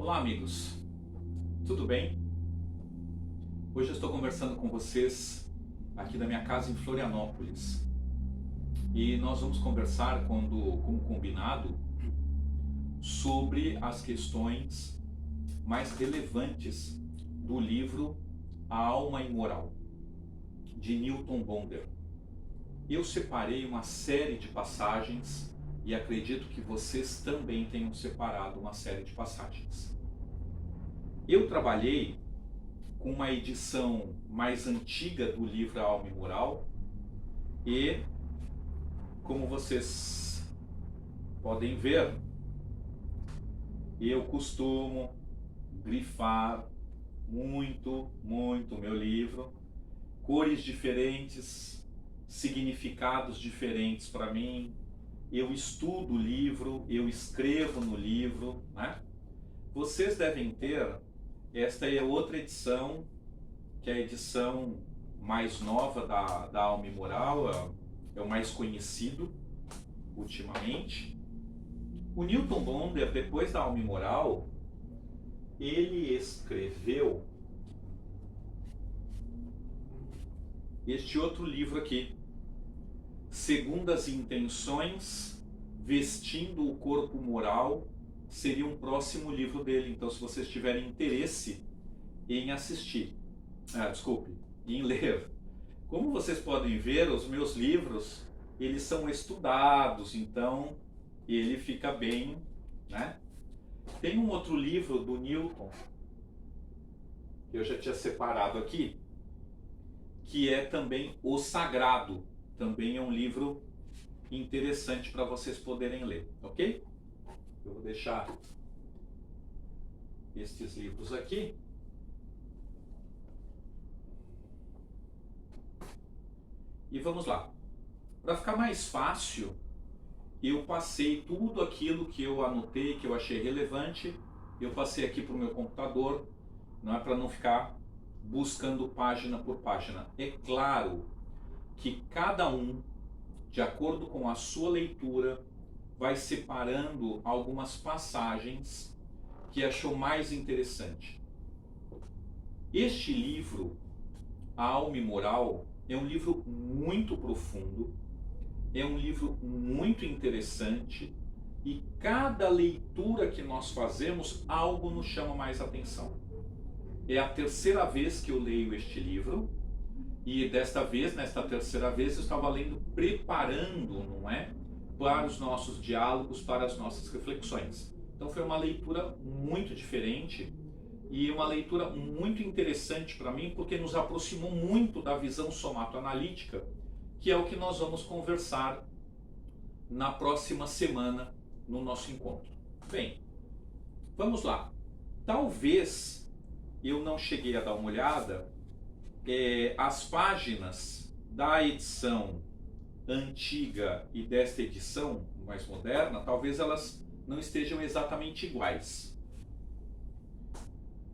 Olá, amigos, tudo bem? Hoje eu estou conversando com vocês aqui da minha casa em Florianópolis e nós vamos conversar, como combinado, sobre as questões mais relevantes do livro A Alma Imoral, de Newton Bonder. Eu separei uma série de passagens e acredito que vocês também tenham separado uma série de passagens. Eu trabalhei com uma edição mais antiga do livro A Alma Imoral e, como vocês podem ver, eu costumo grifar muito o meu livro, cores diferentes, significados diferentes para mim. Eu estudo o livro, eu escrevo no livro, né? Vocês devem ter, esta é outra edição, que é a edição mais nova da Alma Imoral, é o mais conhecido ultimamente. O Newton Bonder, depois da Alma Imoral, ele escreveu este outro livro aqui, Segundas Intenções, Vestindo o Corpo Moral, seria um próximo livro dele. Então, se vocês tiverem interesse em assistir, em ler. Como vocês podem ver, os meus livros, eles são estudados, então ele fica bem, né? Tem um outro livro do Newton, que eu já tinha separado aqui, que é também O Sagrado. Também é um livro interessante para vocês poderem ler, ok? Eu vou deixar estes livros aqui. E vamos lá. Para ficar mais fácil, eu passei tudo aquilo que eu anotei, que eu achei relevante, eu passei aqui para o meu computador, não é, para não ficar buscando página por página. É claro que cada um, de acordo com a sua leitura, vai separando algumas passagens que achou mais interessante. Este livro, A Alma Imoral, é um livro muito profundo, é um livro muito interessante e cada leitura que nós fazemos, algo nos chama mais atenção. É a terceira vez que eu leio este livro e desta vez, nesta terceira vez, eu estava lendo preparando, não é? Para os nossos diálogos, para as nossas reflexões. Então foi uma leitura muito diferente e uma leitura muito interessante para mim, porque nos aproximou muito da visão somatoanalítica, que é o que nós vamos conversar na próxima semana no nosso encontro. Bem, vamos lá. Talvez eu não cheguei a dar uma olhada, as páginas da edição antiga e desta edição mais moderna, talvez elas não estejam exatamente iguais.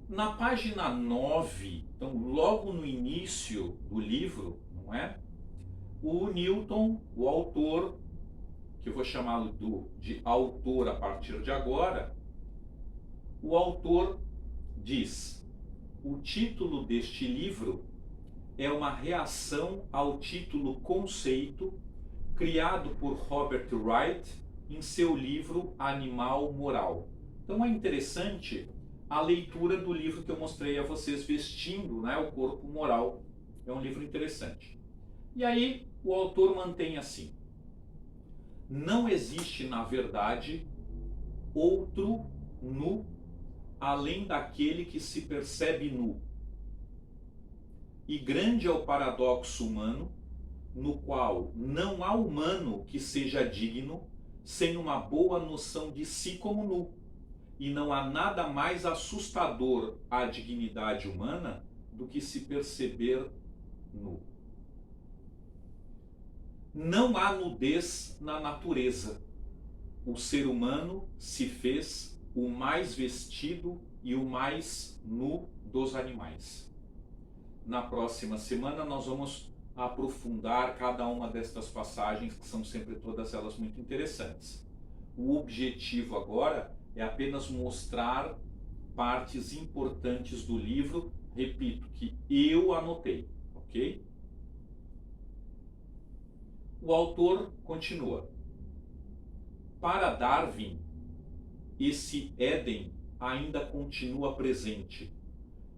Na página 9, então logo no início do livro, não é? O Newton, o autor, que eu vou chamá-lo de autor a partir de agora, o autor diz: o título deste livro é uma reação ao título Conceito, criado por Robert Wright em seu livro Animal Moral. Então é interessante a leitura do livro que eu mostrei a vocês, Vestindo, né, o Corpo Moral. É um livro interessante. E aí o autor mantém assim: não existe, na verdade, outro nu além daquele que se percebe nu. E grande é o paradoxo humano, no qual não há humano que seja digno sem uma boa noção de si como nu. E não há nada mais assustador à dignidade humana do que se perceber nu. Não há nudez na natureza. O ser humano se fez o mais vestido e o mais nu dos animais. Na próxima semana nós vamos aprofundar cada uma destas passagens, que são sempre todas elas muito interessantes. O objetivo agora é apenas mostrar partes importantes do livro, repito, que eu anotei, ok? O autor continua. Para Darwin, esse Éden ainda continua presente,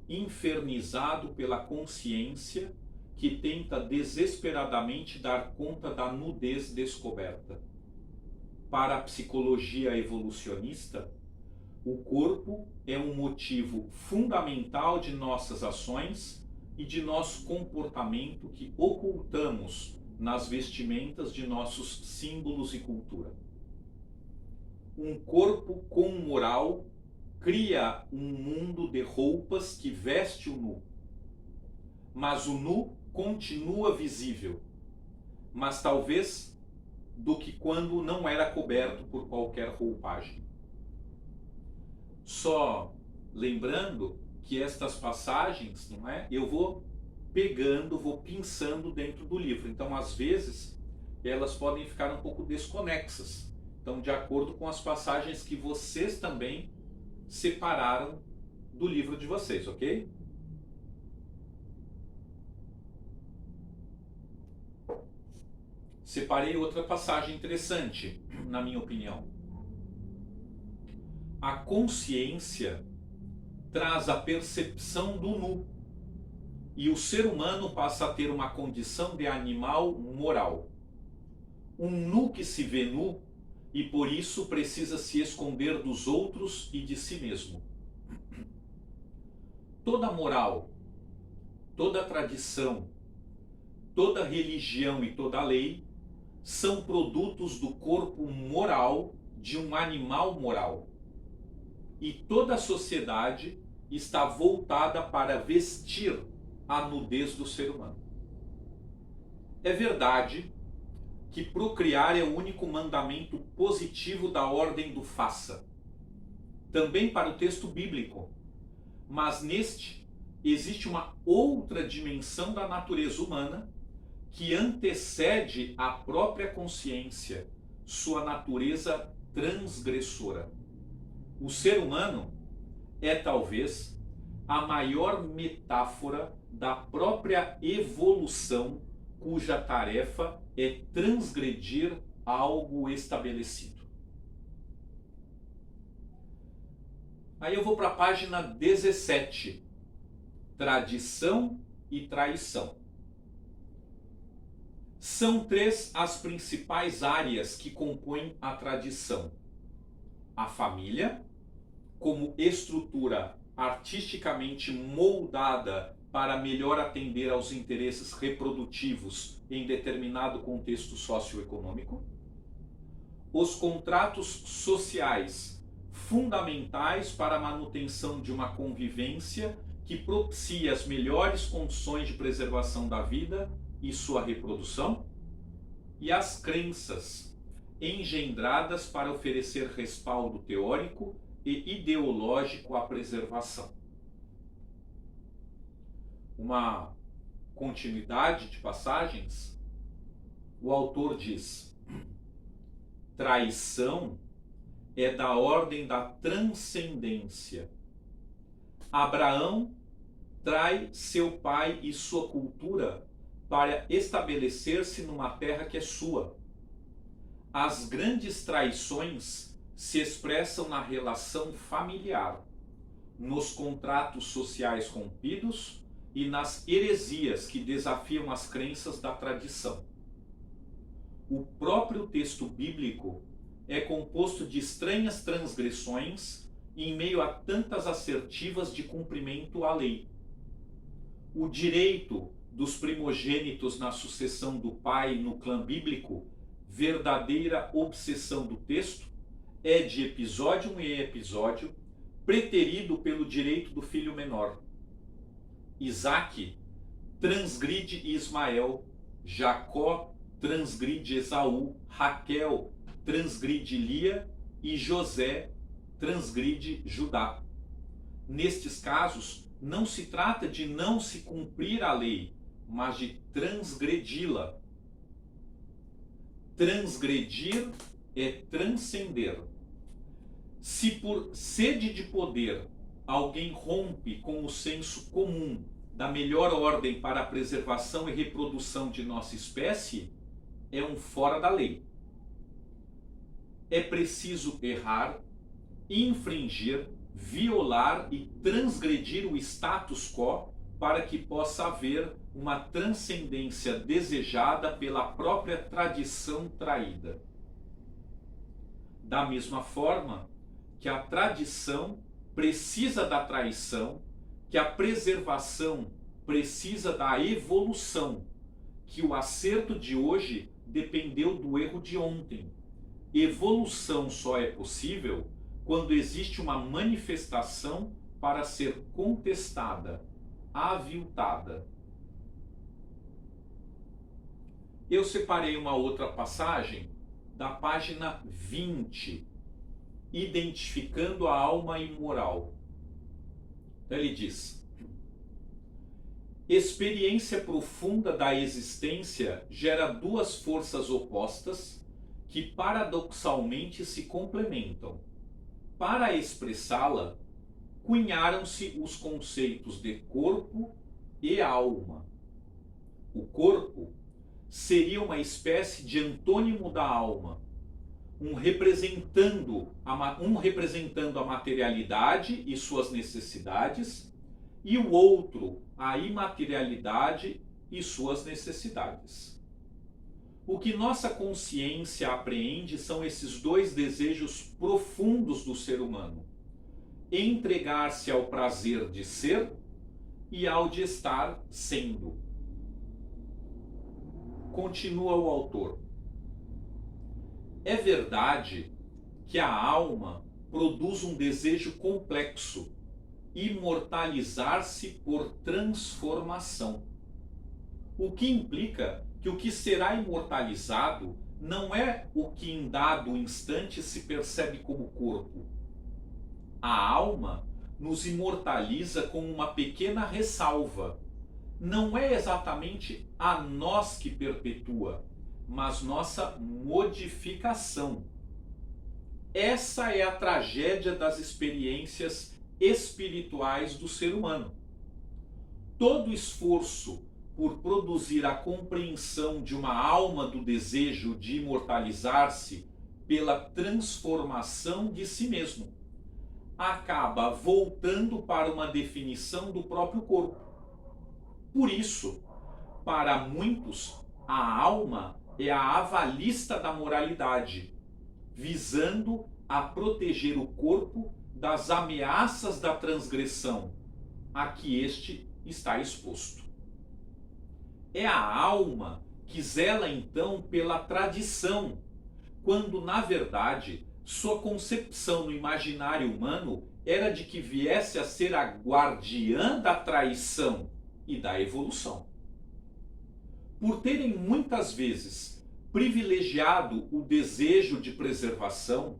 infernizado pela consciência que tenta desesperadamente dar conta da nudez descoberta. Para a psicologia evolucionista, o corpo é um motivo fundamental de nossas ações e de nosso comportamento que ocultamos nas vestimentas de nossos símbolos e cultura. Um corpo com moral cria um mundo de roupas que veste o nu. Mas o nu continua visível, mas talvez do que quando não era coberto por qualquer roupagem. Só lembrando que estas passagens, não é? Eu vou pegando, vou pinçando dentro do livro. Então, às vezes, elas podem ficar um pouco desconexas. Então, de acordo com as passagens que vocês também separaram do livro de vocês, ok? Separei outra passagem interessante, na minha opinião. A consciência traz a percepção do nu, e o ser humano passa a ter uma condição de animal moral. Um nu que se vê nu e por isso precisa se esconder dos outros e de si mesmo. Toda moral, toda tradição, toda religião e toda lei são produtos do corpo moral de um animal moral. E toda a sociedade está voltada para vestir a nudez do ser humano. É verdade que procriar é o único mandamento positivo da ordem do faça, também para o texto bíblico, mas neste existe uma outra dimensão da natureza humana que antecede a própria consciência, sua natureza transgressora. O ser humano é talvez a maior metáfora da própria evolução, cuja tarefa é transgredir algo estabelecido. Aí eu vou para a página 17, tradição e traição. São três as principais áreas que compõem a tradição: a família, como estrutura artisticamente moldada para melhor atender aos interesses reprodutivos em determinado contexto socioeconômico; os contratos sociais, fundamentais para a manutenção de uma convivência que propicia as melhores condições de preservação da vida e sua reprodução; e as crenças, engendradas para oferecer respaldo teórico e ideológico à preservação. Uma continuidade de passagens, o autor diz: traição é da ordem da transcendência. Abraão trai seu pai e sua cultura para estabelecer-se numa terra que é sua. As grandes traições se expressam na relação familiar, nos contratos sociais rompidos e nas heresias que desafiam as crenças da tradição. O próprio texto bíblico é composto de estranhas transgressões em meio a tantas assertivas de cumprimento à lei. O direito dos primogênitos na sucessão do pai no clã bíblico, verdadeira obsessão do texto, é de episódio em episódio preterido pelo direito do filho menor. Isaac transgride Ismael, Jacó transgride Esaú, Raquel transgride Lia e José transgride Judá. Nestes casos, não se trata de não se cumprir a lei, mas de transgredi-la. Transgredir é transcender. Se por sede de poder alguém rompe com o senso comum da melhor ordem para a preservação e reprodução de nossa espécie, é um fora da lei. É preciso errar, infringir, violar e transgredir o status quo para que possa haver uma transcendência desejada pela própria tradição traída. Da mesma forma que a tradição precisa da traição, que a preservação precisa da evolução, que o acerto de hoje dependeu do erro de ontem. Evolução só é possível quando existe uma manifestação para ser contestada, aviltada. Eu separei uma outra passagem da página 20, identificando a alma imoral. Então ele diz: experiência profunda da existência gera duas forças opostas que paradoxalmente se complementam. Para expressá-la, cunharam-se os conceitos de corpo e alma. O corpo seria uma espécie de antônimo da alma, um representando a materialidade e suas necessidades, e o outro a imaterialidade e suas necessidades. O que nossa consciência apreende são esses dois desejos profundos do ser humano: entregar-se ao prazer de ser e ao de estar sendo. Continua o autor: é verdade que a alma produz um desejo complexo, imortalizar-se por transformação. O que implica que o que será imortalizado não é o que em dado instante se percebe como corpo. A alma nos imortaliza com uma pequena ressalva. Não é exatamente a nós que perpetua, mas nossa modificação. Essa é a tragédia das experiências espirituais do ser humano. Todo esforço por produzir a compreensão de uma alma do desejo de imortalizar-se pela transformação de si mesmo acaba voltando para uma definição do próprio corpo. Por isso, para muitos, a alma é a avalista da moralidade, visando a proteger o corpo das ameaças da transgressão a que este está exposto. É a alma que zela então pela tradição, quando na verdade sua concepção no imaginário humano era de que viesse a ser a guardiã da traição e da evolução. Por terem muitas vezes privilegiado o desejo de preservação,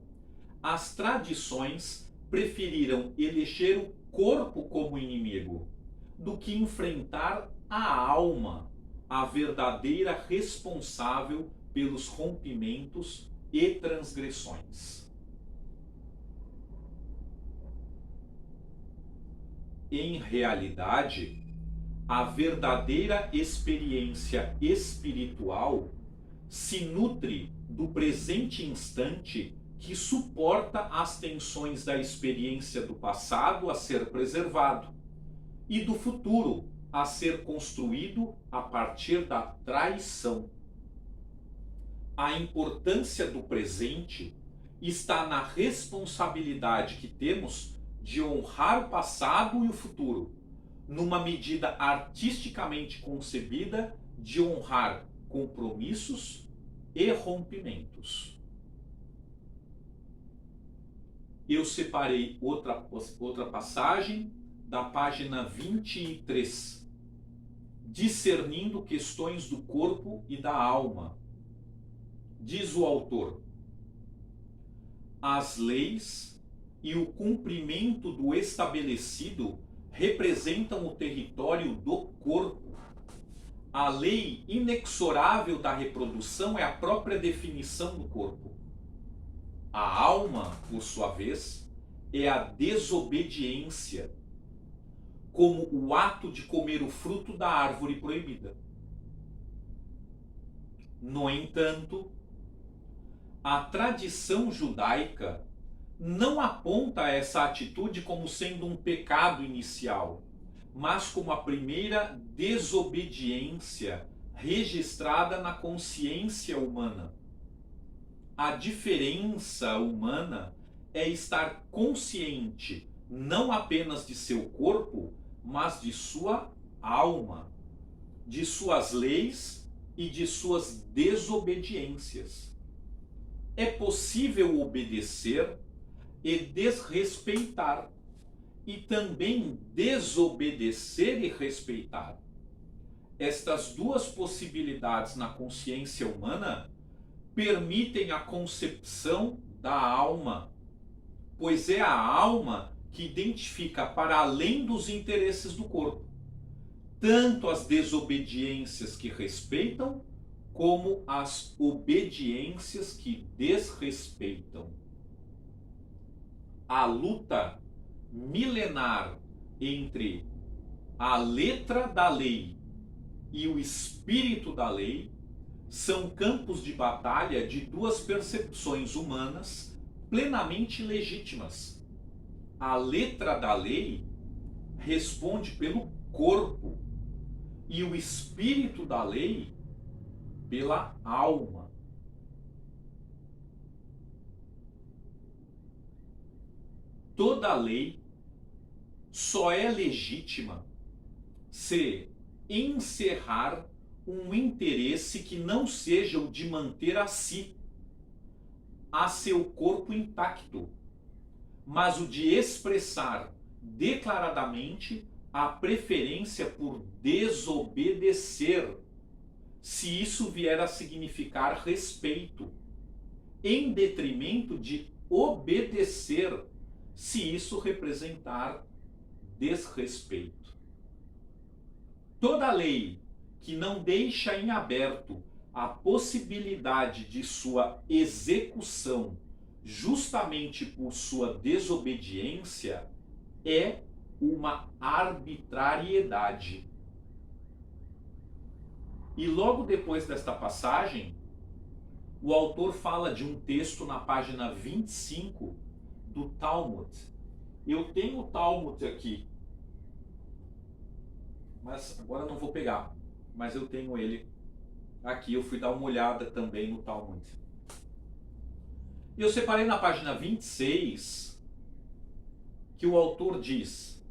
as tradições preferiram eleger o corpo como inimigo do que enfrentar a alma, a verdadeira responsável pelos rompimentos e transgressões. Em realidade, a verdadeira experiência espiritual se nutre do presente instante que suporta as tensões da experiência do passado a ser preservado e do futuro a ser construído a partir da traição. A importância do presente está na responsabilidade que temos de honrar o passado e o futuro, numa medida artisticamente concebida de honrar compromissos e rompimentos. Eu separei outra passagem da página 23, discernindo questões do corpo e da alma. Diz o autor: as leis e o cumprimento do estabelecido representam o território do corpo. A lei inexorável da reprodução é a própria definição do corpo. A alma, por sua vez, é a desobediência, como o ato de comer o fruto da árvore proibida. No entanto, a tradição judaica não aponta essa atitude como sendo um pecado inicial, mas como a primeira desobediência registrada na consciência humana. A diferença humana é estar consciente não apenas de seu corpo, mas de sua alma, de suas leis e de suas desobediências. É possível obedecer e desrespeitar, e também desobedecer e respeitar. Estas duas possibilidades na consciência humana permitem a concepção da alma, pois é a alma que identifica para além dos interesses do corpo, tanto as desobediências que respeitam, como as obediências que desrespeitam. A luta milenar entre a letra da lei e o espírito da lei são campos de batalha de duas percepções humanas plenamente legítimas. A letra da lei responde pelo corpo e o espírito da lei pela alma. Toda lei só é legítima se encerrar um interesse que não seja o de manter a si, a seu corpo intacto, mas o de expressar declaradamente a preferência por desobedecer, se isso vier a significar respeito, em detrimento de obedecer, se isso representar desrespeito. Toda lei que não deixa em aberto a possibilidade de sua execução justamente por sua desobediência é uma arbitrariedade. E logo depois desta passagem, o autor fala de um texto na página 25 do Talmud. Eu tenho o Talmud aqui, mas agora não vou pegar, mas eu tenho ele aqui. Eu fui dar uma olhada também no Talmud. E eu separei na página 26 que o autor diz: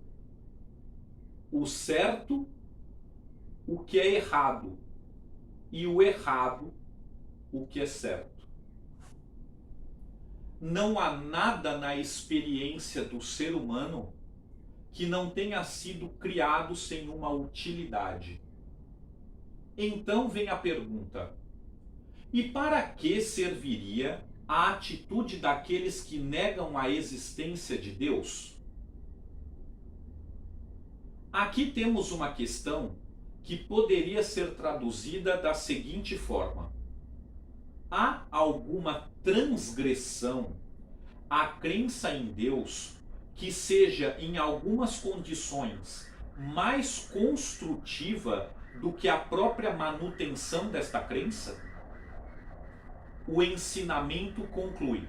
o certo, o que é errado, e o errado, o que é certo. Não há nada na experiência do ser humano que não tenha sido criado sem uma utilidade. Então vem a pergunta: e para que serviria a atitude daqueles que negam a existência de Deus? Aqui temos uma questão que poderia ser traduzida da seguinte forma: há alguma transgressão à crença em Deus que seja, em algumas condições, mais construtiva do que a própria manutenção desta crença? O ensinamento conclui: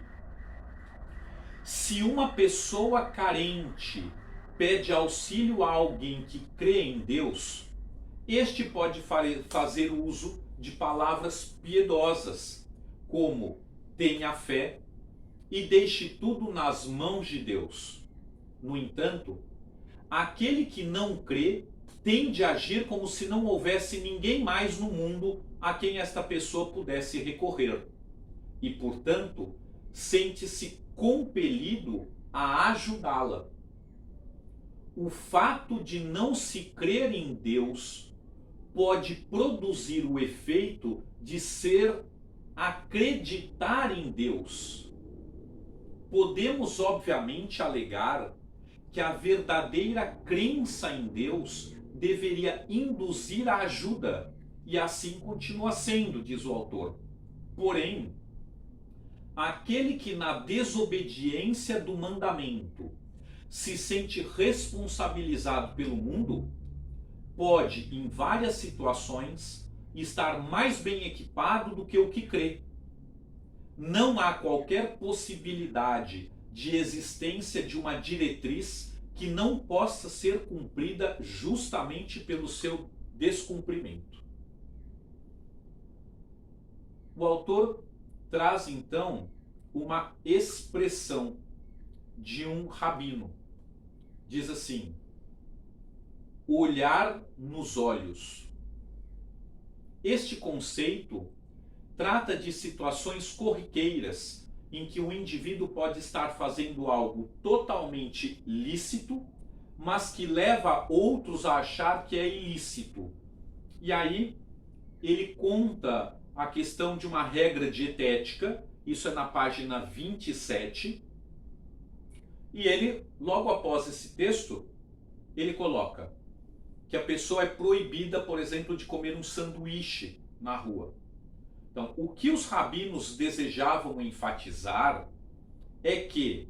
se uma pessoa carente pede auxílio a alguém que crê em Deus, este pode fazer uso de palavras piedosas, como tenha fé e deixe tudo nas mãos de Deus. No entanto, aquele que não crê tende a agir como se não houvesse ninguém mais no mundo a quem esta pessoa pudesse recorrer. E, portanto, sente-se compelido a ajudá-la. O fato de não se crer em Deus pode produzir o efeito de ser acreditar em Deus. Podemos, obviamente, alegar que a verdadeira crença em Deus deveria induzir a ajuda, e assim continua sendo, diz o autor. Porém, aquele que na desobediência do mandamento se sente responsabilizado pelo mundo, pode, em várias situações, estar mais bem equipado do que o que crê. Não há qualquer possibilidade de existência de uma diretriz que não possa ser cumprida justamente pelo seu descumprimento. O autor traz então uma expressão de um rabino. Diz assim: olhar nos olhos. Este conceito trata de situações corriqueiras em que o indivíduo pode estar fazendo algo totalmente lícito, mas que leva outros a achar que é ilícito. E aí ele conta a questão de uma regra dietética, isso é na página 27, e ele, logo após esse texto, ele coloca que a pessoa é proibida, por exemplo, de comer um sanduíche na rua. Então, o que os rabinos desejavam enfatizar é que,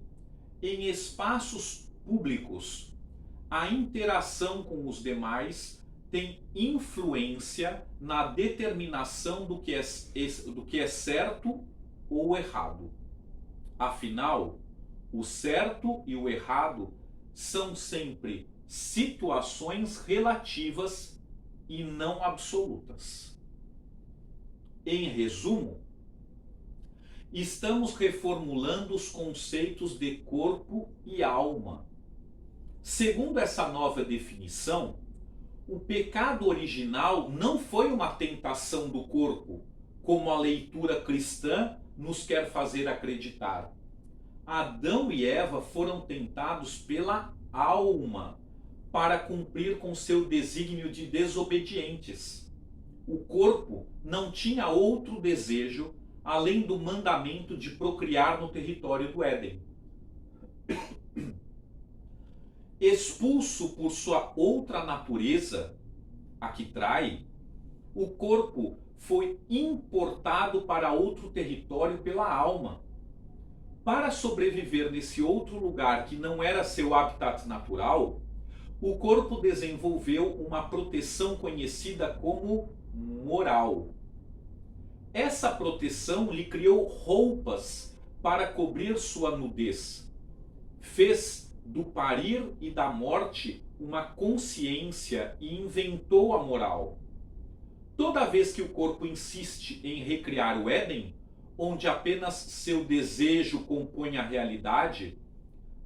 em espaços públicos, a interação com os demais tem influência na determinação do que é certo ou errado. Afinal, o certo e o errado são sempre situações relativas e não absolutas. Em resumo, estamos reformulando os conceitos de corpo e alma. Segundo essa nova definição, o pecado original não foi uma tentação do corpo, como a leitura cristã nos quer fazer acreditar. Adão e Eva foram tentados pela alma para cumprir com seu desígnio de desobedientes. O corpo não tinha outro desejo além do mandamento de procriar no território do Éden. Expulso por sua outra natureza, a que trai, o corpo foi importado para outro território pela alma. Para sobreviver nesse outro lugar que não era seu habitat natural, o corpo desenvolveu uma proteção conhecida como moral. Essa proteção lhe criou roupas para cobrir sua nudez. Fez do parir e da morte uma consciência e inventou a moral. Toda vez que o corpo insiste em recriar o Éden, onde apenas seu desejo compõe a realidade,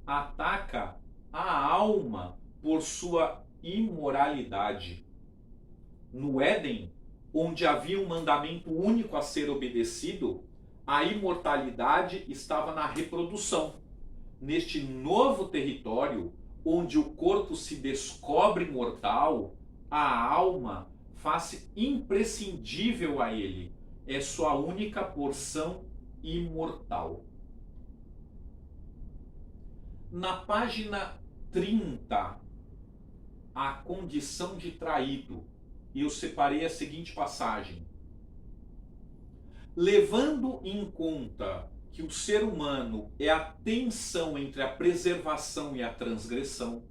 ataca a alma por sua imoralidade. No Éden, onde havia um mandamento único a ser obedecido, a imortalidade estava na reprodução. Neste novo território, onde o corpo se descobre mortal, a alma faz imprescindível a ele. É sua única porção imortal. Na página 30, a condição de traído, e eu separei a seguinte passagem: levando em conta que o ser humano é a tensão entre a preservação e a transgressão,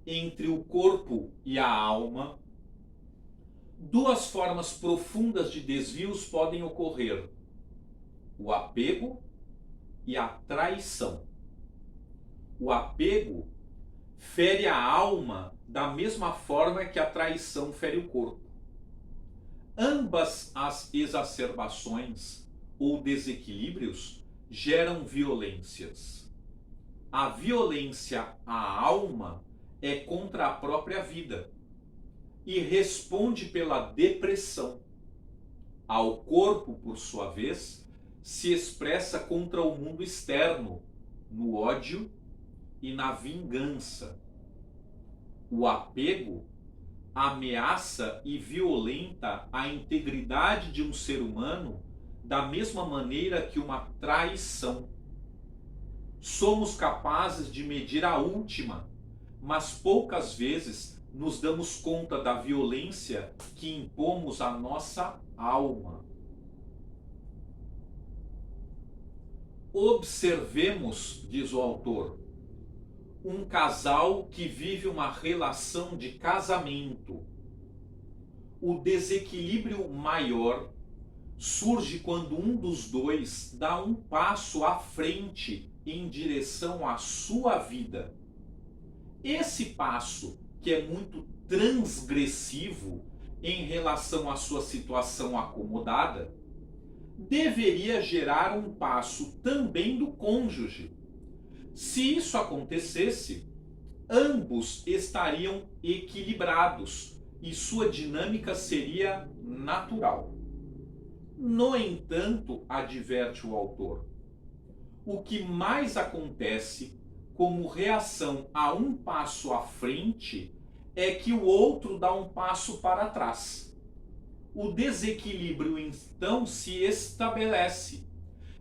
entre o corpo e a alma, duas formas profundas de desvios podem ocorrer: o apego e a traição. O apego fere a alma da mesma forma que a traição fere o corpo. Ambas as exacerbações ou desequilíbrios geram violências. A violência à alma é contra a própria vida e responde pela depressão. Ao corpo, por sua vez, se expressa contra o mundo externo, no ódio e na vingança. O apego ameaça e violenta a integridade de um ser humano da mesma maneira que uma traição. Somos capazes de medir a última, mas poucas vezes nos damos conta da violência que impomos à nossa alma. Observemos, diz o autor, um casal que vive uma relação de casamento. O desequilíbrio maior surge quando um dos dois dá um passo à frente em direção à sua vida. Esse passo, que é muito transgressivo em relação à sua situação acomodada, deveria gerar um passo também do cônjuge. Se isso acontecesse, ambos estariam equilibrados e sua dinâmica seria natural. No entanto, adverte o autor, o que mais acontece como reação a um passo à frente é que o outro dá um passo para trás. O desequilíbrio então se estabelece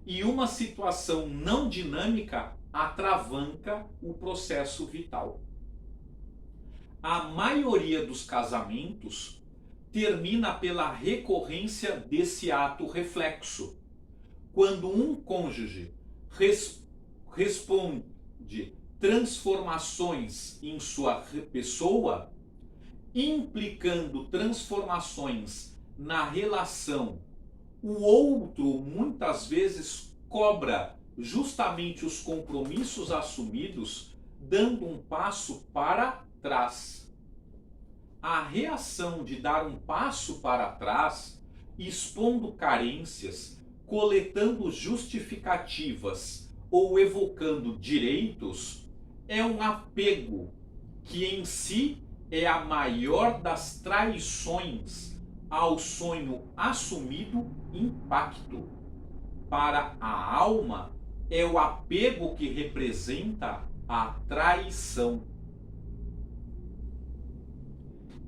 e uma situação não dinâmica atravanca o processo vital. A maioria dos casamentos termina pela recorrência desse ato reflexo, quando um cônjuge responde transformações em sua pessoa, implicando transformações na relação. O outro muitas vezes cobra justamente os compromissos assumidos, dando um passo para trás. A reação de dar um passo para trás, expondo carências, coletando justificativas ou evocando direitos, é um apego que em si é a maior das traições ao sonho assumido impacto. Para a alma, é o apego que representa a traição.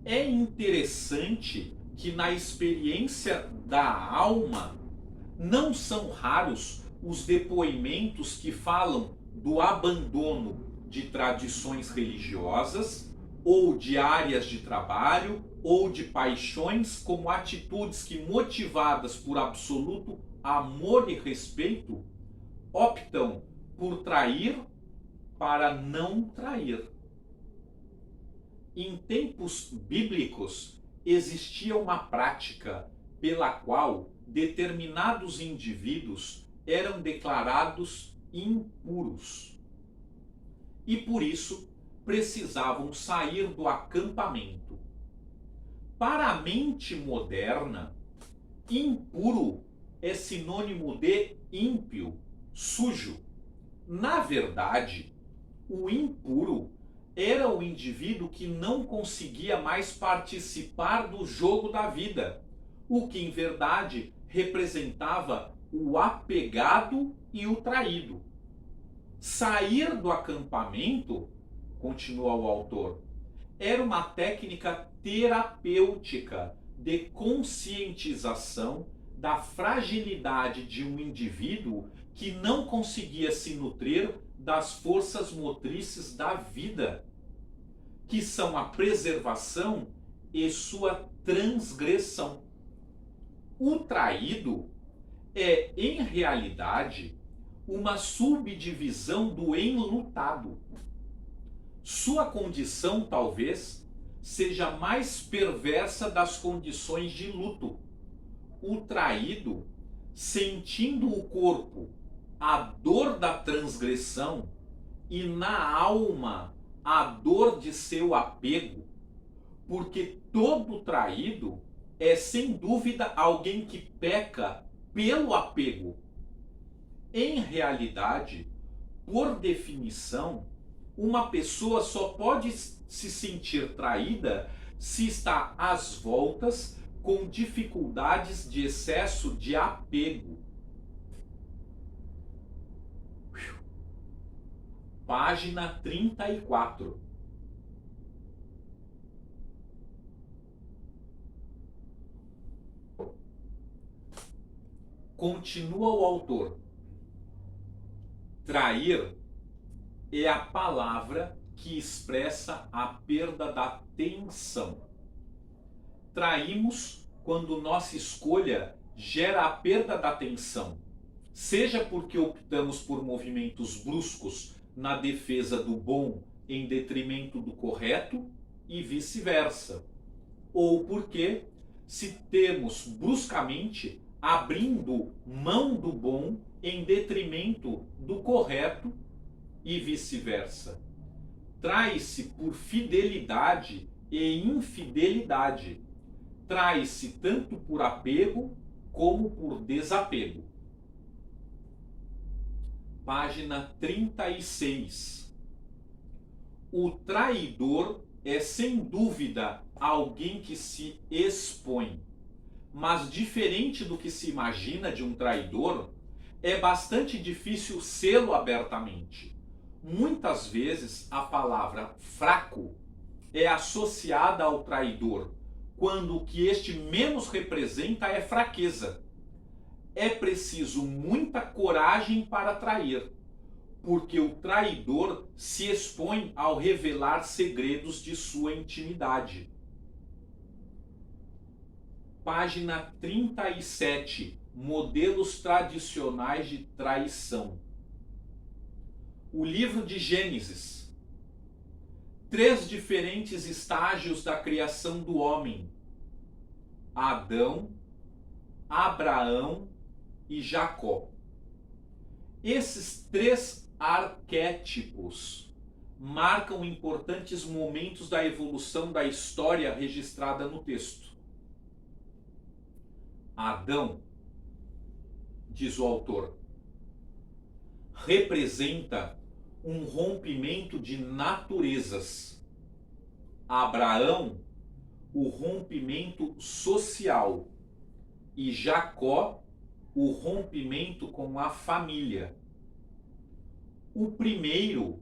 É interessante que na experiência da alma não são raros os depoimentos que falam do abandono de tradições religiosas ou de áreas de trabalho ou de paixões como atitudes que, motivadas por absoluto amor e respeito, optam por trair para não trair. Em tempos bíblicos, existia uma prática pela qual determinados indivíduos eram declarados impuros e por isso precisavam sair do acampamento. Para a mente moderna, impuro é sinônimo de ímpio, sujo. Na verdade, o impuro era o indivíduo que não conseguia mais participar do jogo da vida, o que em verdade representava o apegado e o traído. Sair do acampamento, continua o autor, era uma técnica terapêutica de conscientização da fragilidade de um indivíduo que não conseguia se nutrir das forças motrizes da vida, que são a preservação e sua transgressão. O traído é, em realidade, uma subdivisão do enlutado. Sua condição, talvez, seja mais perversa das condições de luto. O traído, sentindo o corpo a dor da transgressão e na alma a dor de seu apego, porque todo traído é sem dúvida alguém que peca pelo apego. Em realidade, por definição, uma pessoa só pode se sentir traída se está às voltas com dificuldades de excesso de apego. Página 34. Continua o autor. Trair é a palavra que expressa a perda da tensão. Traímos quando nossa escolha gera a perda da tensão, seja porque optamos por movimentos bruscos na defesa do bom em detrimento do correto e vice-versa, ou porque se temos bruscamente abrindo mão do bom em detrimento do correto e vice-versa. Trai-se por fidelidade e infidelidade. Trai-se tanto por apego como por desapego. Página 36. O traidor é sem dúvida alguém que se expõe. Mas diferente do que se imagina de um traidor, é bastante difícil sê-lo abertamente. Muitas vezes a palavra fraco é associada ao traidor, quando o que este menos representa é fraqueza. É preciso muita coragem para trair, porque o traidor se expõe ao revelar segredos de sua intimidade. Página 37. Modelos tradicionais de traição. O livro de Gênesis. 3 diferentes estágios da criação do homem: Adão, Abraão e Jacó. Esses 3 arquétipos marcam importantes momentos da evolução da história registrada no texto. Adão, diz o autor, representa um rompimento de naturezas. Abraão, o rompimento social. E Jacó, o rompimento com a família. O primeiro,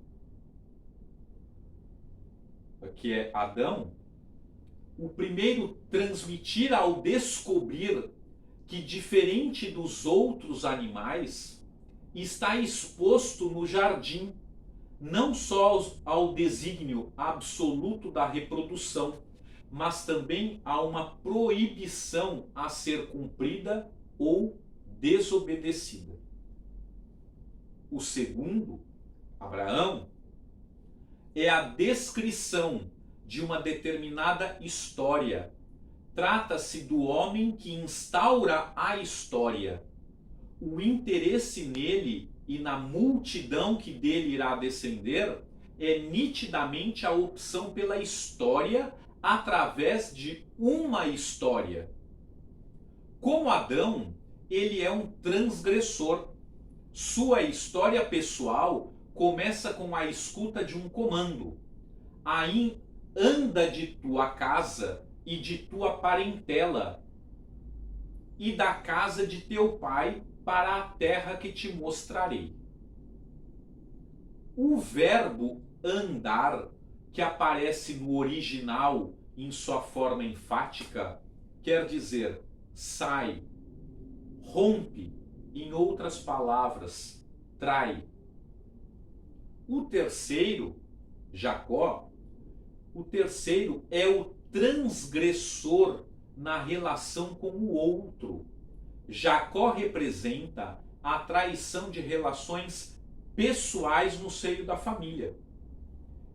que é Adão, o primeiro transmitir ao descobrir que, diferente dos outros animais, está exposto no jardim, não só ao desígnio absoluto da reprodução, mas também a uma proibição a ser cumprida ou desobedecida. O segundo, Abraão, é a descrição de uma determinada história. Trata-se do homem que instaura a história. O interesse nele e na multidão que dele irá descender é nitidamente a opção pela história através de uma história. Como Adão, ele é um transgressor. Sua história pessoal começa com a escuta de um comando. Aí anda de tua casa e de tua parentela e da casa de teu pai para a terra que te mostrarei. O verbo andar, que aparece no original em sua forma enfática, quer dizer sai, rompe, em outras palavras, trai. O terceiro, Jacó, o terceiro é o transgressor na relação com o outro. Jacó representa a traição de relações pessoais no seio da família.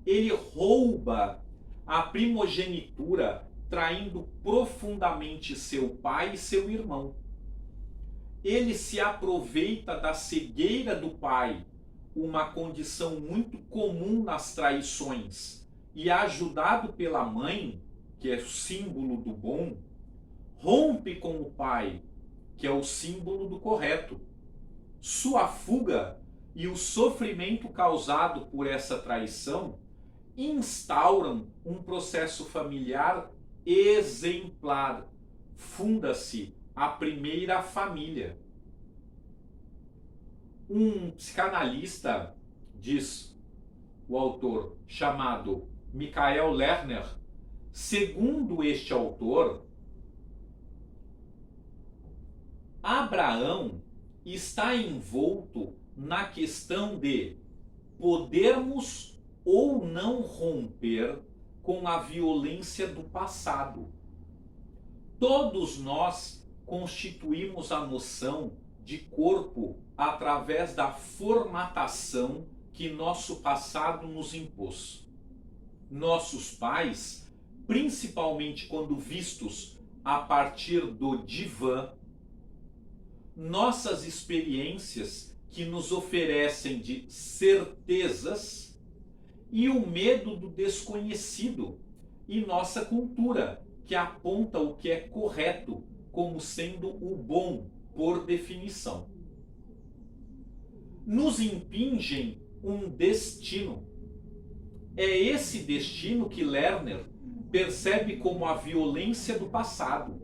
Ele rouba a primogenitura, traindo profundamente seu pai e seu irmão. Ele se aproveita da cegueira do pai, uma condição muito comum nas traições, e ajudado pela mãe, que é o símbolo do bom, rompe com o pai, que é o símbolo do correto. Sua fuga e o sofrimento causado por essa traição instauram um processo familiar exemplar. Funda-se a primeira família. Um psicanalista, diz o autor, chamado Michael Lerner, segundo este autor, Abraão está envolto na questão de podermos ou não romper com a violência do passado. Todos nós constituímos a noção de corpo através da formatação que nosso passado nos impôs. Nossos pais, principalmente quando vistos a partir do divã, nossas experiências que nos oferecem de certezas e o medo do desconhecido e nossa cultura que aponta o que é correto como sendo o bom por definição. Nos impingem um destino. É esse destino que Lerner percebe como a violência do passado.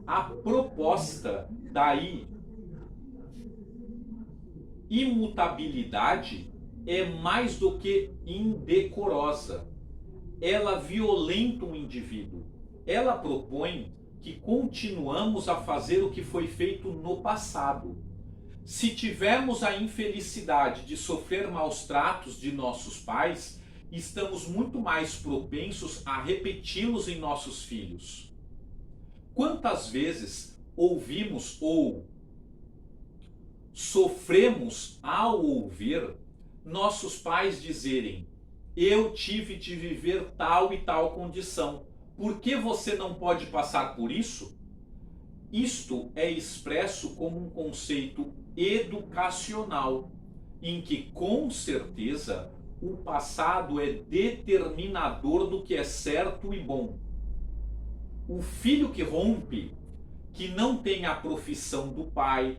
A proposta daí imutabilidade é mais do que indecorosa. Ela violenta um indivíduo. Ela propõe que continuamos a fazer o que foi feito no passado. Se tivermos a infelicidade de sofrer maus tratos de nossos pais, estamos muito mais propensos a repeti-los em nossos filhos. Quantas vezes ouvimos ou sofremos ao ouvir nossos pais dizerem: eu tive de viver tal e tal condição, por que você não pode passar por isso? Isto é expresso como um conceito educacional, em que com certeza o passado é determinador do que é certo e bom. O filho que rompe, que não tem a profissão do pai,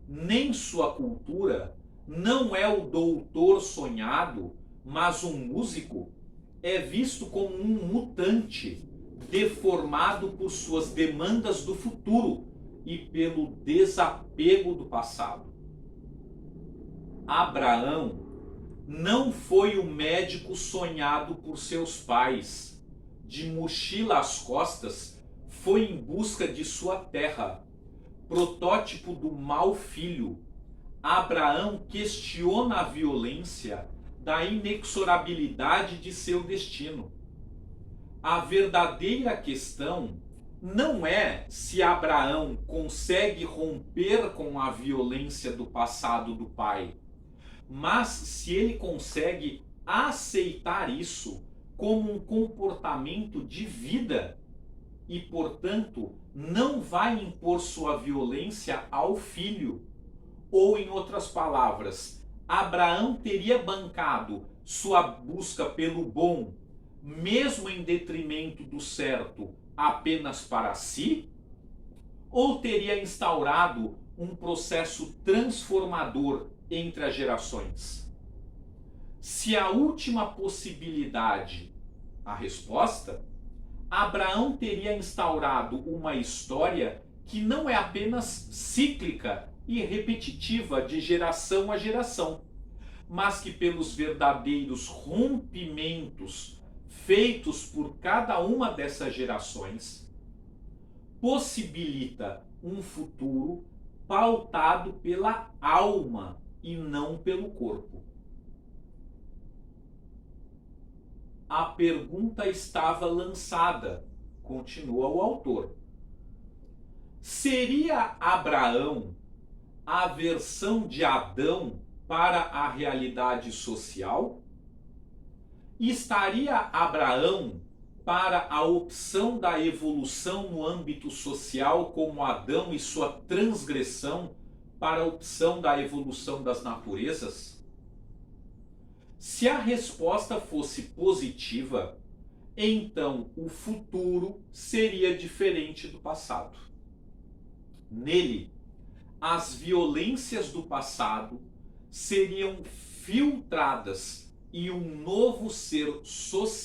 nem sua cultura, não é o doutor sonhado, mas um músico, é visto como um mutante, deformado por suas demandas do futuro e pelo desapego do passado. Abraão não foi o médico sonhado por seus pais. De mochila às costas, foi em busca de sua terra, protótipo do mau filho. Abraão questiona a violência da inexorabilidade de seu destino. A verdadeira questão não é se Abraão consegue romper com a violência do passado do pai, mas se ele consegue aceitar isso como um comportamento de vida e, portanto, não vai impor sua violência ao filho. Ou, em outras palavras, Abraão teria bancado sua busca pelo bom, mesmo em detrimento do certo, apenas para si? Ou teria instaurado um processo transformador entre as gerações? Se a última possibilidade, a resposta, Abraão teria instaurado uma história que não é apenas cíclica e repetitiva de geração a geração, mas que pelos verdadeiros rompimentos feitos por cada uma dessas gerações, possibilita um futuro pautado pela alma e não pelo corpo. A pergunta estava lançada, continua o autor. Seria Abraão a versão de Adão para a realidade social? Estaria Abraão para a opção da evolução no âmbito social como Adão e sua transgressão para a opção da evolução das naturezas? Se a resposta fosse positiva, então o futuro seria diferente do passado. Nele, as violências do passado seriam filtradas e um novo ser social